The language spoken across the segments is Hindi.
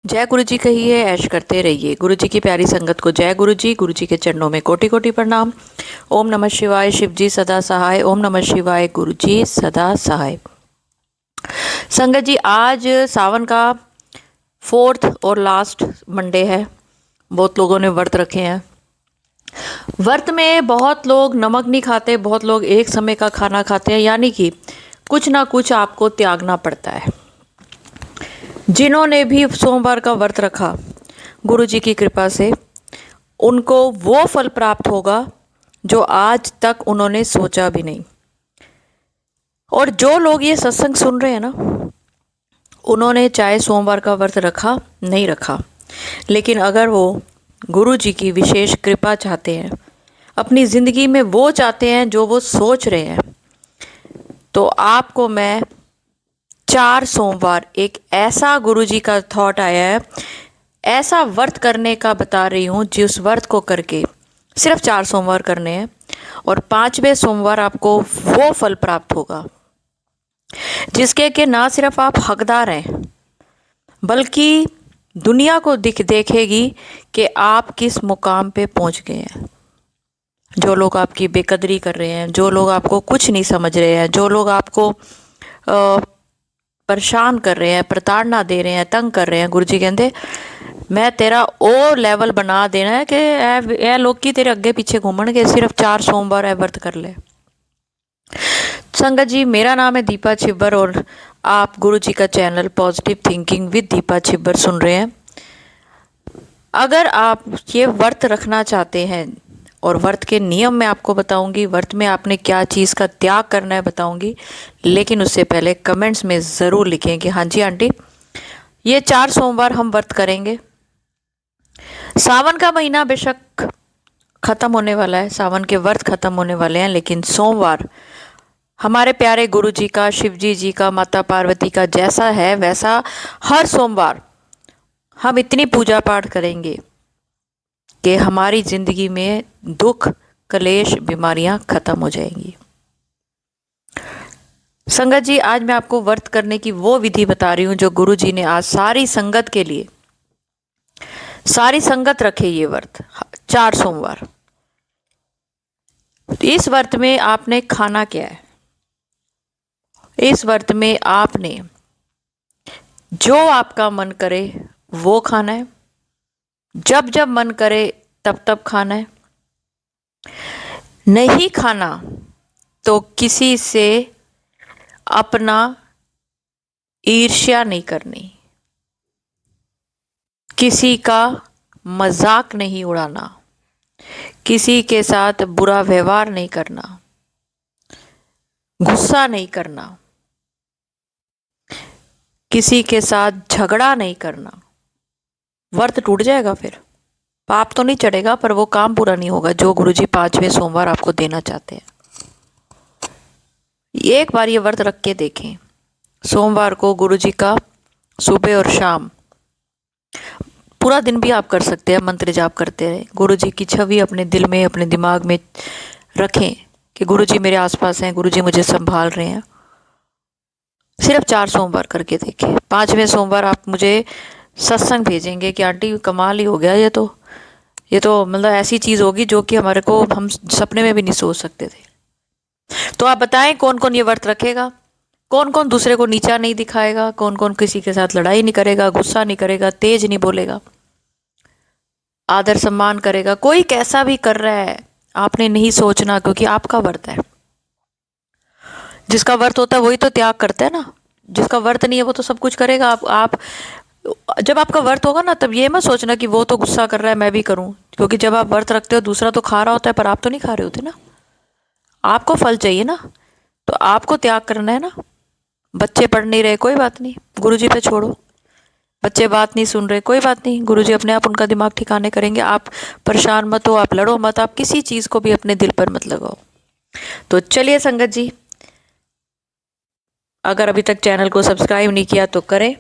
जय गुरु जी कहिए, ऐश करते रहिए। गुरु जी की प्यारी संगत को जय गुरु जी के चरणों में कोटि कोटि प्रणाम। ओम नमः शिवाय, शिव जी सदा सहाय। ओम नमः शिवाय, गुरु जी सदा सहाय। संगत जी, आज सावन का 4th और लास्ट मंडे है। बहुत लोगों ने व्रत रखे हैं। व्रत में बहुत लोग नमक नहीं खाते, बहुत लोग एक समय का खाना खाते हैं, यानी कि कुछ ना कुछ आपको त्यागना पड़ता है। जिन्होंने भी सोमवार का व्रत रखा, गुरु जी की कृपा से उनको वो फल प्राप्त होगा जो आज तक उन्होंने सोचा भी नहीं। और जो लोग ये सत्संग सुन रहे हैं ना, उन्होंने चाहे सोमवार का व्रत रखा नहीं रखा, लेकिन अगर वो गुरु जी की विशेष कृपा चाहते हैं, अपनी ज़िंदगी में वो चाहते हैं जो वो सोच रहे हैं, तो आपको मैं 4 सोमवार, एक ऐसा गुरु जी का थॉट आया है, ऐसा व्रत करने का बता रही हूँ जिस व्रत को करके सिर्फ 4 सोमवार करने हैं और 5वें सोमवार आपको वो फल प्राप्त होगा जिसके कि ना सिर्फ आप हकदार हैं, बल्कि दुनिया को देखेगी कि आप किस मुकाम पे पहुंच गए हैं। जो लोग आपकी बेकदरी कर रहे हैं, जो लोग आपको कुछ नहीं समझ रहे हैं, जो लोग आपको परेशान कर रहे हैं, प्रताड़ना दे रहे हैं, तंग कर रहे हैं, गुरु जी कहते मैं तेरा ओ लेवल बना देना है कि ए लोग की तेरे अगे पीछे घूमन के, सिर्फ 4 सोमवार है व्रत कर ले। संगत जी, मेरा नाम है दीपा छिब्बर और आप गुरु जी का channel positive thinking with Deepa Chhibber सुन रहे हैं। अगर आप ये व्रत रखना चाहते हैं, और व्रत के नियम मैं आपको बताऊंगी, व्रत में आपने क्या चीज़ का त्याग करना है बताऊंगी, लेकिन उससे पहले कमेंट्स में ज़रूर लिखें कि हाँ जी आंटी, ये 4 सोमवार हम व्रत करेंगे। सावन का महीना बेशक ख़त्म होने वाला है, सावन के व्रत ख़त्म होने वाले हैं, लेकिन सोमवार हमारे प्यारे गुरु जी का, शिव जी का, माता पार्वती का जैसा है वैसा हर सोमवार हम इतनी पूजा पाठ करेंगे कि हमारी ज़िंदगी में दुख, कलेश, बीमारियां ख़त्म हो जाएंगी। संगत जी, आज मैं आपको व्रत करने की वो विधि बता रही हूँ जो गुरु जी ने आज सारी संगत के लिए, सारी संगत रखे ये व्रत 4 सोमवार। इस व्रत में आपने खाना क्या है? इस व्रत में आपने जो आपका मन करे वो खाना है, जब जब मन करे तब तब खाना है। नहीं खाना तो किसी से अपना ईर्ष्या नहीं करनी, किसी का मजाक नहीं उड़ाना, किसी के साथ बुरा व्यवहार नहीं करना, गुस्सा नहीं करना, किसी के साथ झगड़ा नहीं करना। व्रत टूट जाएगा, फिर पाप तो नहीं चढ़ेगा, पर वो काम पूरा नहीं होगा जो गुरुजी 5वें सोमवार आपको देना चाहते हैं। एक बार ये व्रत रख के देखें। सोमवार को गुरुजी का सुबह और शाम पूरा दिन भी आप कर सकते हैं, मंत्र जाप करते रहें। गुरुजी की छवि अपने दिल में, अपने दिमाग में रखें कि गुरुजी मेरे आसपास हैं, गुरुजी मुझे संभाल रहे हैं। सिर्फ 4 सोमवार करके देखें। 5वें सोमवार आप मुझे सत्संग भेजेंगे कि आंटी कमाल ही हो गया, ये तो मतलब ऐसी चीज़ होगी जो कि हमारे को, हम सपने में भी नहीं सोच सकते थे। तो आप बताएं कौन कौन ये व्रत रखेगा, कौन कौन दूसरे को नीचा नहीं दिखाएगा, कौन कौन किसी के साथ लड़ाई नहीं करेगा, गुस्सा नहीं करेगा, तेज नहीं बोलेगा, आदर सम्मान करेगा। कोई कैसा भी कर रहा है आपने नहीं सोचना, क्योंकि आपका व्रत है। जिसका व्रत होता है वही तो त्याग करता है ना। जिसका व्रत नहीं है वो तो सब कुछ करेगा। आप जब आपका व्रत होगा ना, तब ये मत सोचना कि वो तो गुस्सा कर रहा है मैं भी करूं, क्योंकि जब आप व्रत रखते हो दूसरा तो खा रहा होता है पर आप तो नहीं खा रहे होते ना। आपको फल चाहिए ना, तो आपको त्याग करना है ना। बच्चे पढ़ नहीं रहे, कोई बात नहीं, गुरुजी पे छोड़ो। बच्चे बात नहीं सुन रहे, कोई बात नहीं, गुरुजी अपने आप उनका दिमाग ठिकाने करेंगे। आप परेशान मत हो, आप लड़ो मत, आप किसी चीज़ को भी अपने दिल पर मत लगाओ। तो चलिए संगत जी, अगर अभी तक चैनल को सब्सक्राइब नहीं किया तो करें।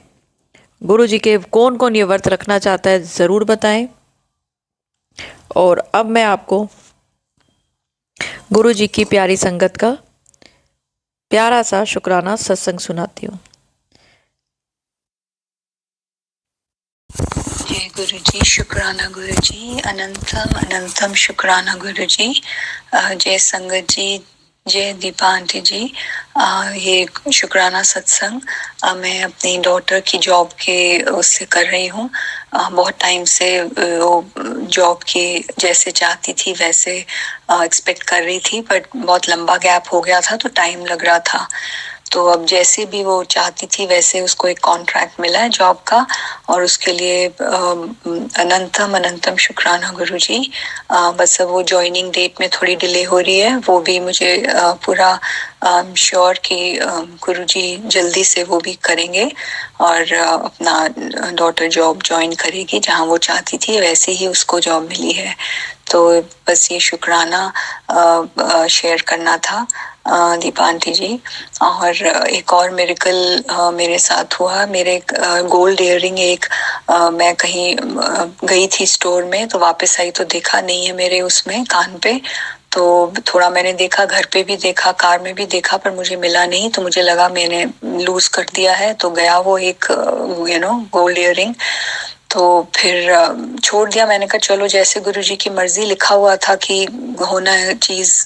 गुरु जी के कौन कौन ये व्रत रखना चाहता है ज़रूर बताएं। और अब मैं आपको गुरु जी की प्यारी संगत का प्यारा सा शुक्राना सत्संग सुनाती हूँ। जय गुरु जी, शुक्राना गुरु जी, अनंतम अनंतम शुक्राना गुरु जी। जय संगत जी, जय दीपा आंटी जी। ये शुक्राना सत्संग मैं अपनी डॉटर की जॉब के उससे कर रही हूँ। बहुत टाइम से वो जॉब की जैसे चाहती थी वैसे एक्सपेक्ट कर रही थी, बट बहुत लंबा गैप हो गया था तो टाइम लग रहा था। तो अब जैसे भी वो चाहती थी वैसे उसको एक कॉन्ट्रैक्ट मिला है जॉब का, और उसके लिए अनंतम अनंतम शुक्राना गुरु जी। बस अब वो ज्वाइनिंग डेट में थोड़ी डिले हो रही है, वो भी मुझे पूरा श्योर कि गुरु जी जल्दी से वो भी करेंगे और अपना डॉटर जॉब ज्वाइन करेगी। जहाँ वो चाहती थी वैसे ही उसको जॉब मिली है। तो बस ये शुक्राना शेयर करना था दीपा आंटी जी। और एक और मिरेकल मेरे साथ हुआ। मेरे गोल्ड इयररिंग एक मैं कहीं गई थी स्टोर में, तो वापस आई तो देखा नहीं है मेरे उसमें कान पे। तो थोड़ा मैंने देखा, घर पे भी देखा, कार में भी देखा, पर मुझे मिला नहीं। तो मुझे लगा मैंने लूज कर दिया है, तो गया वो एक गोल्ड इयररिंग। तो फिर छोड़ दिया। मैंने कहा चलो जैसे गुरुजी की मर्जी, लिखा हुआ था कि होना है चीज,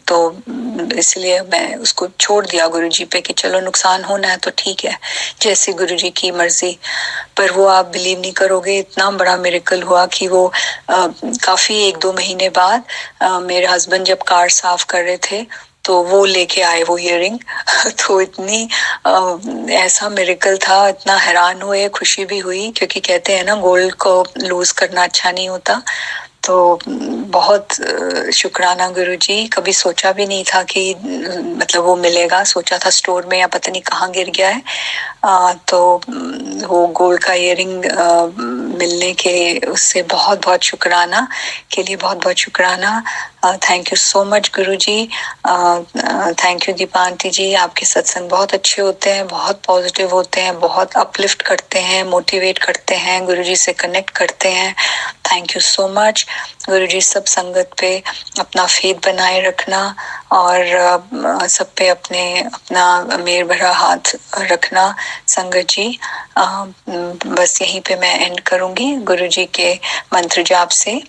तो इसलिए मैं उसको छोड़ दिया गुरुजी पे कि चलो नुकसान होना है तो ठीक है, जैसे गुरुजी की मर्जी। पर वो आप बिलीव नहीं करोगे, इतना बड़ा मिरेकल हुआ कि वो काफी 1-2 महीने बाद मेरे हस्बैंड जब कार साफ कर रहे थे तो वो लेके आए वो इयररिंग। तो इतनी ऐसा मिरेकल था, इतना हैरान हुए, खुशी भी हुई, क्योंकि कहते हैं ना गोल्ड को लूज करना अच्छा नहीं होता। तो बहुत शुक्राना गुरुजी। कभी सोचा भी नहीं था कि मतलब वो मिलेगा, सोचा था स्टोर में या पता नहीं कहाँ गिर गया है। तो वो गोल्ड का इयररिंग मिलने के उससे बहुत बहुत शुक्राना के लिए बहुत बहुत शुक्राना। थैंक यू सो मच गुरुजी। Thank you Deepa aunty ji. आपके सत्संग बहुत अच्छे होते हैं, बहुत पॉजिटिव होते हैं, बहुत अपलिफ्ट करते हैं, मोटिवेट करते हैं, गुरुजी से कनेक्ट करते हैं। थैंक यू सो मच गुरुजी। सब संगत पे अपना फेथ बनाए रखना और सब पे अपना मेर भरा हाथ रखना संगत जी। बस यहीं पे मैं एंड करूंगी गुरुजी के मंत्र जाप से।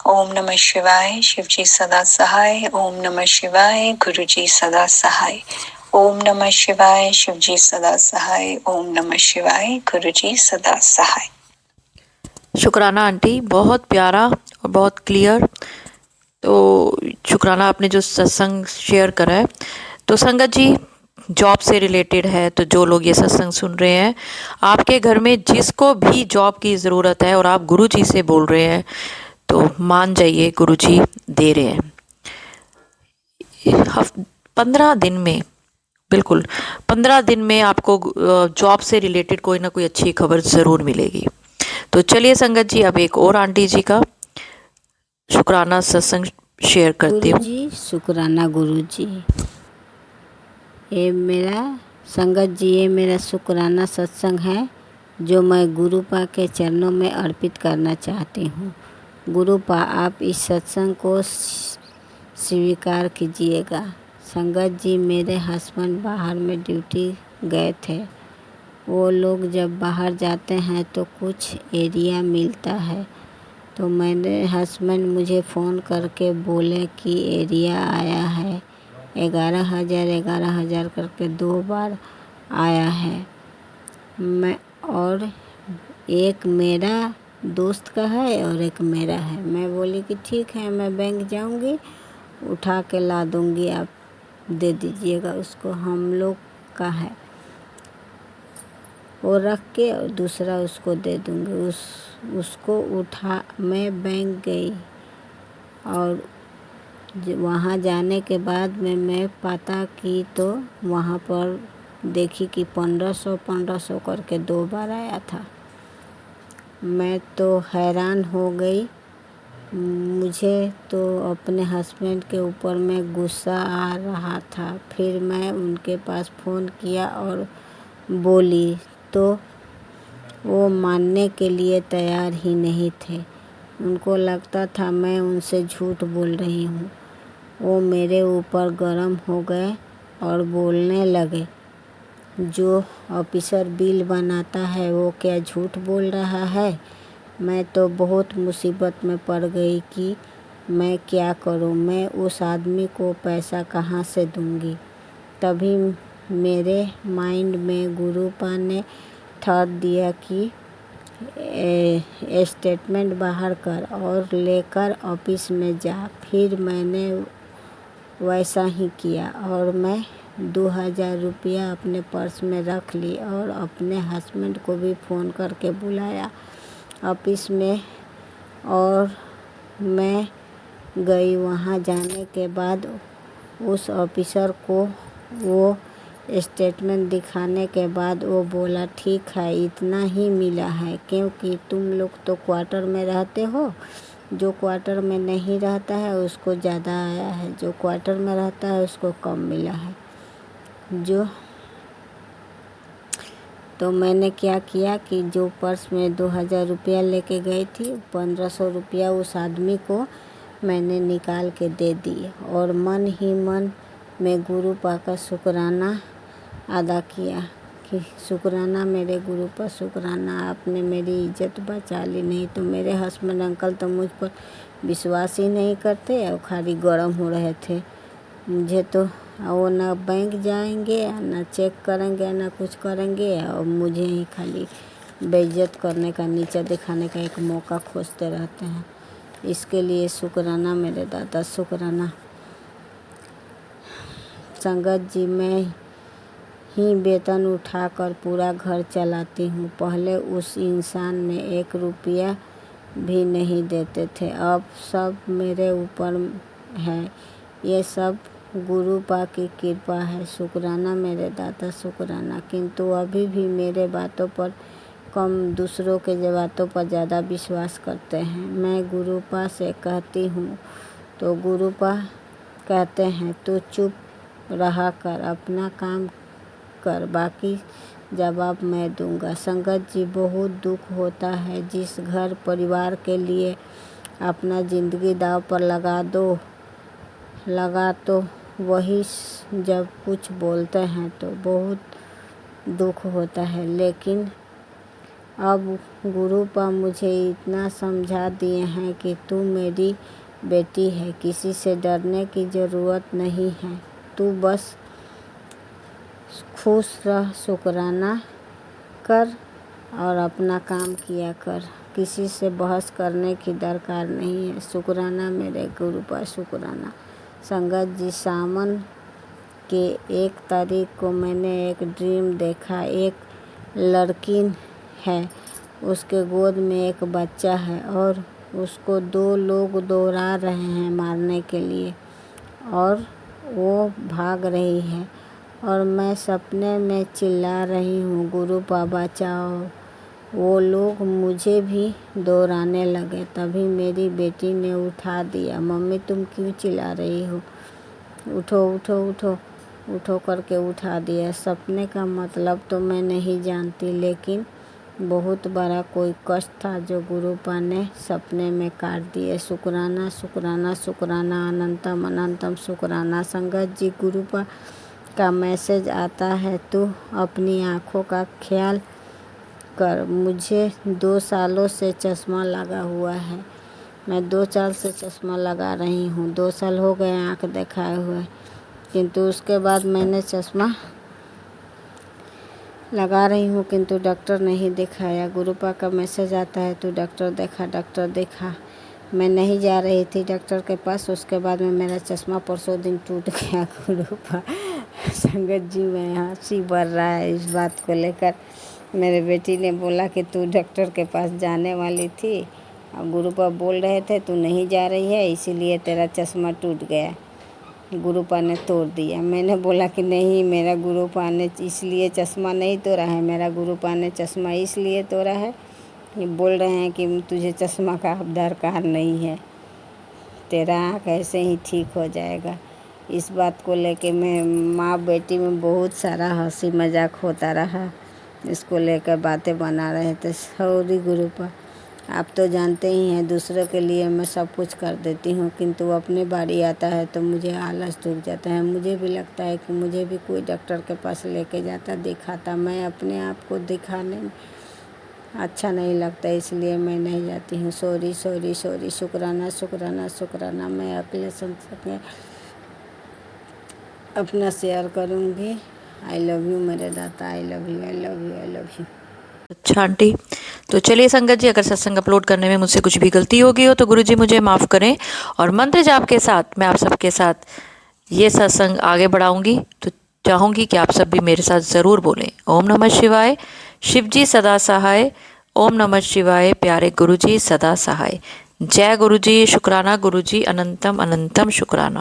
ओम नमः शिवाय, शिव जी सदा सहाय। ओम नमः शिवाय, गुरु जी सदा सहाय। ओम नमः शिवाय, शिव जी सदा सहाय। ओम नमः शिवाय, गुरु जी सदा सहाय। शुक्राना आंटी, बहुत प्यारा और बहुत क्लियर। तो शुक्राना आपने जो सत्संग शेयर करा है। तो संगत जी, जॉब से रिलेटेड है, तो जो लोग ये सत्संग सुन रहे हैं, आपके घर में जिसको भी जॉब की ज़रूरत है और आप गुरुजी से बोल रहे हैं, तो मान जाइए गुरुजी दे रहे हैं। 15 दिन में, बिल्कुल 15 दिन में आपको जॉब से रिलेटेड कोई ना कोई अच्छी खबर ज़रूर मिलेगी। तो चलिए संगत जी, अब एक और आंटी जी का शुक्राना सत्संग शेयर करती हूँ। गुरुजी, शुक्राना गुरुजी। ये मेरा संगत जी, ये मेरा शुक्राना सत्संग है जो मैं गुरुपा के चरणों में अर्पित करना चाहती हूँ। गुरुपा, आप इस सत्संग को स्वीकार कीजिएगा। संगत जी, मेरे हस्बैंड बाहर में ड्यूटी गए थे। वो लोग जब बाहर जाते हैं तो कुछ एरिया मिलता है, तो मेरे हस्बैंड मुझे फ़ोन करके बोले कि एरिया आया है। 11,000 करके 2 बार आया है। मैं और एक मेरा दोस्त का है और एक मेरा है। मैं बोली कि ठीक है, मैं बैंक जाऊंगी, उठा के ला दूंगी, आप दे दीजिएगा उसको, हम लोग का है। वो रख के और दूसरा उसको दे दूंगी। उसको उठा, मैं बैंक गई और वहाँ जाने के बाद में मैं पता की तो वहाँ पर देखी कि 1500 करके 2 बार आया था। मैं तो हैरान हो गई। मुझे तो अपने हस्बैंड के ऊपर में गुस्सा आ रहा था। फिर मैं उनके पास फ़ोन किया और बोली तो वो मानने के लिए तैयार ही नहीं थे। उनको लगता था मैं उनसे झूठ बोल रही हूँ। वो मेरे ऊपर गरम हो गए और बोलने लगे, जो ऑफिसर बिल बनाता है वो क्या झूठ बोल रहा है? मैं तो बहुत मुसीबत में पड़ गई कि मैं क्या करूं, मैं उस आदमी को पैसा कहाँ से दूंगी। तभी मेरे माइंड में गुरुपा ने थॉट दिया कि स्टेटमेंट बाहर कर और लेकर ऑफिस में जा। फिर मैंने वैसा ही किया और मैं 2000 रुपया अपने पर्स में रख ली और अपने हस्बैंड को भी फ़ोन करके बुलाया ऑफिस में और मैं गई। वहाँ जाने के बाद उस ऑफिसर को वो स्टेटमेंट दिखाने के बाद वो बोला ठीक है, इतना ही मिला है क्योंकि तुम लोग तो क्वार्टर में रहते हो, जो क्वार्टर में नहीं रहता है उसको ज़्यादा आया है, जो क्वार्टर में रहता है उसको कम मिला है। तो मैंने क्या किया कि जो पर्स में 2000 रुपया लेके गई थी 1500 रुपया उस आदमी को मैंने निकाल के दे दी और मन ही मन में गुरुपा का शुक्राना अदा किया कि शुक्राना मेरे गुरुपा, शुक्राना आपने मेरी इज्जत बचा ली, नहीं तो मेरे हस्बैंड अंकल तो मुझ पर विश्वास ही नहीं करते और खाली गर्म हो रहे थे। मुझे तो वो ना बैंक जाएंगे ना चेक करेंगे ना कुछ करेंगे और मुझे ही खाली बेइज्जत करने का, नीचा दिखाने का एक मौका खोजते रहते हैं। इसके लिए शुक्राना मेरे दादा, शुक्राना। संगत जी, मैं ही वेतन उठाकर पूरा घर चलाती हूँ। पहले उस इंसान ने 1 रुपया भी नहीं देते थे, अब सब मेरे ऊपर है। ये सब गुरुपा की कृपा है। शुक्राना मेरे दादा, शुक्राना। किंतु अभी भी मेरे बातों पर कम, दूसरों के बातों पर ज़्यादा विश्वास करते हैं। मैं गुरुपा से कहती हूँ तो गुरुपा कहते हैं तू चुप रहा कर, अपना काम कर, बाकी जवाब मैं दूंगा। संगत जी, बहुत दुख होता है जिस घर परिवार के लिए अपना ज़िंदगी दांव पर लगा तो वही जब कुछ बोलते हैं तो बहुत दुख होता है। लेकिन अब गुरुपा मुझे इतना समझा दिए हैं कि तू मेरी बेटी है, किसी से डरने की ज़रूरत नहीं है, तू बस खुश रह, शुक्राना कर और अपना काम किया कर, किसी से बहस करने की दरकार नहीं है। शुक्राना मेरे गुरुपा, शुक्राना। संगत जी, सावन के 1 तारीख को मैंने एक ड्रीम देखा। एक लड़की है, उसके गोद में एक बच्चा है और उसको 2 लोग दौड़ा रहे हैं मारने के लिए और वो भाग रही है और मैं सपने में चिल्ला रही हूँ गुरुपा बचाओ। वो लोग मुझे भी दौड़ाने लगे। तभी मेरी बेटी ने उठा दिया, मम्मी तुम क्यों चिल्ला रही हो, उठो उठो उठो उठो करके उठा दिया। सपने का मतलब तो मैं नहीं जानती, लेकिन बहुत बड़ा कोई कष्ट था जो गुरुपा ने सपने में काट दिए। शुक्राना शुक्राना शुक्राना, अनंतम अनंतम शुक्राना। संगत जी, गुरुपा का मैसेज आता है तू अपनी आँखों का ख्याल कर। मुझे 2 सालों से चश्मा लगा हुआ है, मैं 2 साल से चश्मा लगा रही हूँ। 2 साल हो गए आँख दिखाए हुए, किंतु उसके बाद मैंने चश्मा लगा रही हूँ किंतु डॉक्टर नहीं दिखाया। गुरुपा का मैसेज आता है तू डॉक्टर देखा। मैं नहीं जा रही थी डॉक्टर के पास। उसके बाद में मेरा चश्मा परसों दिन टूट गया गुरुपा। संगत जी, मैं हंसी बढ़ रहा है इस बात को लेकर। मेरे बेटी ने बोला कि तू डॉक्टर के पास जाने वाली थी और गुरुपा बोल रहे थे तू नहीं जा रही है, इसीलिए तेरा चश्मा टूट गया, गुरुपा ने तोड़ दिया। मैंने बोला कि नहीं, मेरा गुरुपा ने इसलिए चश्मा नहीं तोड़ा है, मेरा गुरुपा ने चश्मा इसलिए तोड़ा है कि बोल रहे हैं कि तुझे चश्मा का अब दरकार नहीं है, तेरा आँख ऐसे ही ठीक हो जाएगा। इस बात को लेके मैं माँ बेटी में बहुत सारा हंसी मजाक होता रहा। इसको लेकर बातें बना रहे थे। सॉरी गुरुपा, आप तो जानते ही हैं दूसरों के लिए मैं सब कुछ कर देती हूँ, किंतु अपने बारी आता है तो मुझे आलस टूट जाता है। मुझे भी लगता है कि मुझे भी कोई डॉक्टर के पास लेके जाता, दिखाता। मैं अपने आप को दिखाने में अच्छा नहीं लगता, इसलिए मैं नहीं जाती हूँ। Sorry sorry sorry. शुक्राना शुक्राना शुक्राना। मैं अगले सत्संग में अपना शेयर करूँगी। आई लव यू मेरे दाता, I love you, I love you, I love you. अच्छा आंटी, तो चलिए संगत जी, अगर सत्संग अपलोड करने में मुझसे कुछ भी गलती हो गई हो तो गुरुजी मुझे माफ़ करें। और मंत्र जाप के साथ मैं आप सबके साथ ये सत्संग आगे बढ़ाऊंगी, तो चाहूँगी कि आप सब भी मेरे साथ ज़रूर बोलें ओम नमः शिवाय, शिवजी सदा सहाय। ओम नमः शिवाय, प्यारे गुरुजी सदा सहाय। जय गुरुजी, शुक्राना गुरुजी, अनंतम अनंतम शुक्राना।